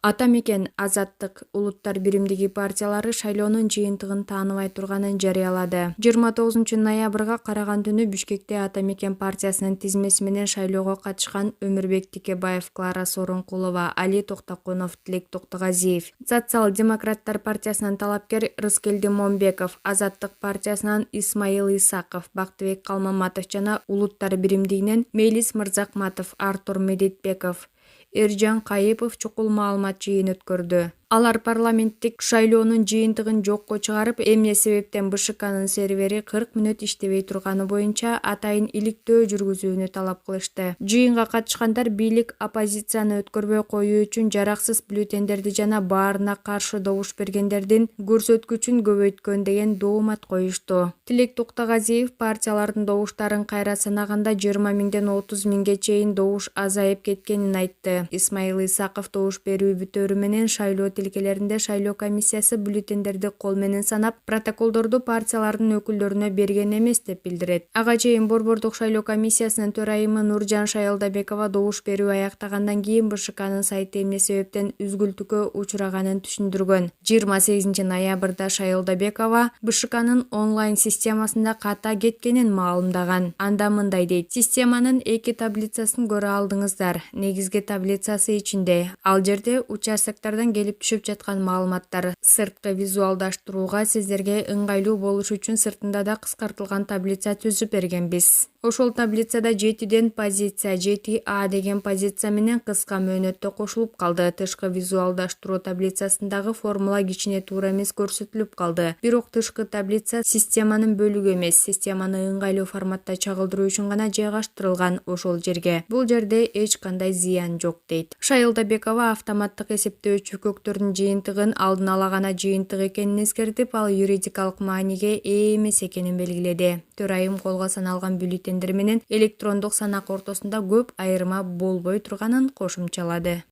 Ата мекен Азаттык улуттар биримдиги партиялары шайлоонун жыйынтыгын тааныбай турганын жарыялады. 29 ноябрга караган түнү Бишкекте Ата мекен партиясынын тизмеси менен шайлоого катышкан Өмүрбек Тикебаев, Клара Сооронкулова, Али Токтокунов, Тилек Токтогазиев, Социал-демократтар партиясынын талапкер Рыскелди Момбеков, Азаттык партиясынан Исмаил Исаков, Бактыбек Калмаматов жана улуттар биримдигинен Мейлис Мырзакматов, Артур Медетбеков, Эржан Кайыпов чукул маалымат жыйын өткөрдү. Алар парламенттик шайлоонун жыйынтыгын жокко чыгарып, эмне себептен БШКнын сервери 40 мүнөт иштебей турганы боюнча атайын иликтөө жүргүзүүнү талап кылышты. Жыйынга катышкандар бийлик оппозицияны өткөрбөй коюу үчүн жараксыз бюллетендерди жана баарына каршы добуш бергендердин көрсөткүчүн көбөйткөн деген доомат коюшту. Тилек Токтогазиев партиялардын добуштарын кайра санаганда 20 миңден 30 миңге чейин добуш азайып кеткенин айтты. Исмаил Исаков добуш берүү бүтөөрү менен шайлоо тилкелеринде шайлоо комиссиясы бюллетендерди кол менен санап, протоколдорду партиялардын өкүлдөрүнө берген эмес деп билдирет. Ага чейин Борбордук шайлоо комиссиясынын төрайымы Нуржан Шайылдабекова добуш берүү аяктагандан кийин БШКнын сайты эмне себептен үзгүлтүккө учураганын түшүндүргөн. 28 ноябрда Шайылдабекова БШКнын онлайн системасында ката кеткенин маалымдаган. Анда мындай дейт: системанын 2 таблицасын көрө алдыңыздар. Негизги таблицасы ичинде. Ал жерде участоктардан келип түшүп жаткан маалыматтар. Сырткы визуалдаштырууга сиздерге ыңгайлуу болуш үчүн сыртында да кыскартылган таблица түзүп бергенбиз. Ошол таблицада 7ден позиция 7А деген позиция менен кыска мөөнөттө кошулуп калды. Тышкы визуалдаштыруу таблицасындагы формула кичине туура эмес көрсөтүлүп калды. Бирок тышкы таблица системанын бөлүгү эмес, системаны ыңгайлуу форматта чагылдыруу үчүн гана жайгаштырылган ошол жерге. Бул жерде эч кандай зыян жок дейт. Шайылдабекова автоматтык эсептөөчү көктөрдүн жыйынтыгын алдын ала гана жыйынтык экенин эскертип, ал юридикалык мааниге ээ эмес экенин белгиледи. Төрайым колго саналган бюллетендер менен электрондук санак ортосунда көп айырма болбой турганын кошумчалады.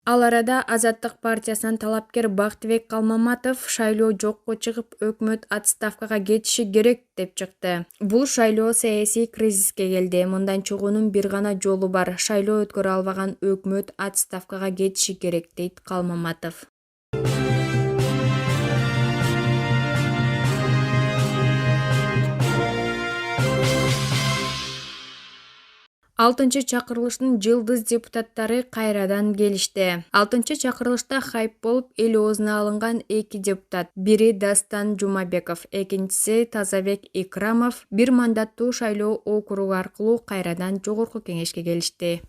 Ал арада Азаттык партиясынын талапкер Бактыбек Калмаматов шайлоо жокко чыгып, өкмөт отставкага кетиши керек деп чыкты. Бул шайлоо саясий кризиске келди. Мындан чыгуунун бир гана жолу бар. Шайлоо өткөрө албаган өкмөт отставкага кетиши керек, дейт Калмаматов. Алтынчы чакырылыштын жылдыз депутаттары кайрадан келишти. Алтынчы чакырылышта хайп болуп эл оозуна алынган 2 депутат, бири Дастан Жумабеков, экинчиси Тазабек Икрамов, бир мандаттуу шайлоо округу аркылуу кайрадан жогорку кеңешке келишти.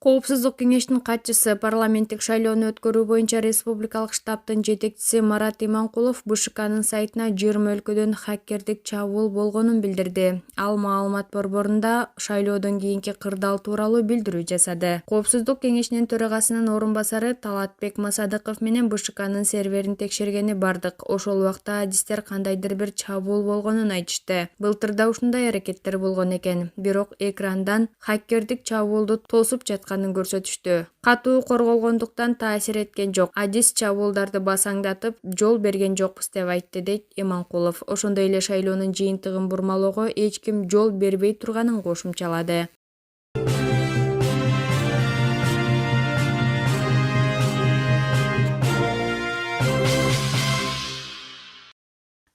Коопсуздук кеңештин катчысы, парламенттик шайлоону өткөрүү боюнча республикалык штабтын жетекчиси Марат Иманкулов БШКнын сайтына 20 өлкөдөн хаккердик чабуул болгонун билдирди. Ал маалымат борборунда шайлоодон кийинки кырдаал тууралуу билдирүү жасады. Коопсуздук кеңешинин төрагасынын орун басары Талатбек Масадыков менен БШКнын серверин текшергени бардык. Ошол убакта адистер кандайдыр бир чабуул болгонун айтышты. Былтырда ушундай аракеттер болгон экен, бирок экрандан хаккердик чабуулду тосуп жаткан көрсөтүштү. Катуу корголгондуктан таасир эткен жок. Адис чабуулдарды басаңдатып, жол берген жокпуз деп айтты, дейт Иманкулов. Ошондой эле шайлоонун жыйынтыгын бурмалоого эч ким жол бербей турганын кошумчалады.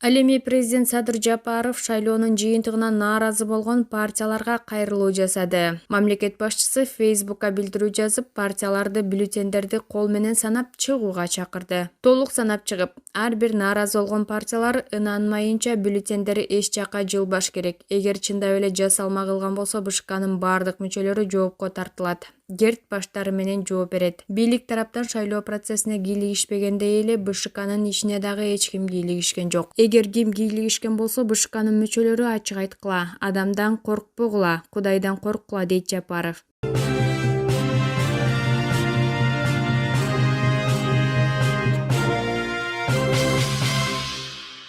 Ал эми президент Садыр Жапаров шайлоонун жыйынтыгына нааразы болгон партияларга кайрылуу жасады. Мамлекет башчысы Фейсбукка билдирүү жазып, партияларды бюллетендерди кол менен санап чыгууга чакырды. Толук санап чыгып, ар бир нааразы болгон партиялар ынанмайынча бюллетендери эч жакка жылбаш керек. Эгер чындап эле жасалма кылган болсо, БШКнын бардык мүчөлөрү жоопко тартылат. Герт баштары менен жооп берет. Бийлик тараптан шайлоо процессине кийлигишпегендей эле БШКнын ишине дагы эч ким кийлигишкен жок. Эгер ким кийлигишкен болсо, БШКнын мүчөлөрү ачык айткыла, адамдан коркпогула, Кудайдан корккула, дейт Жапаров.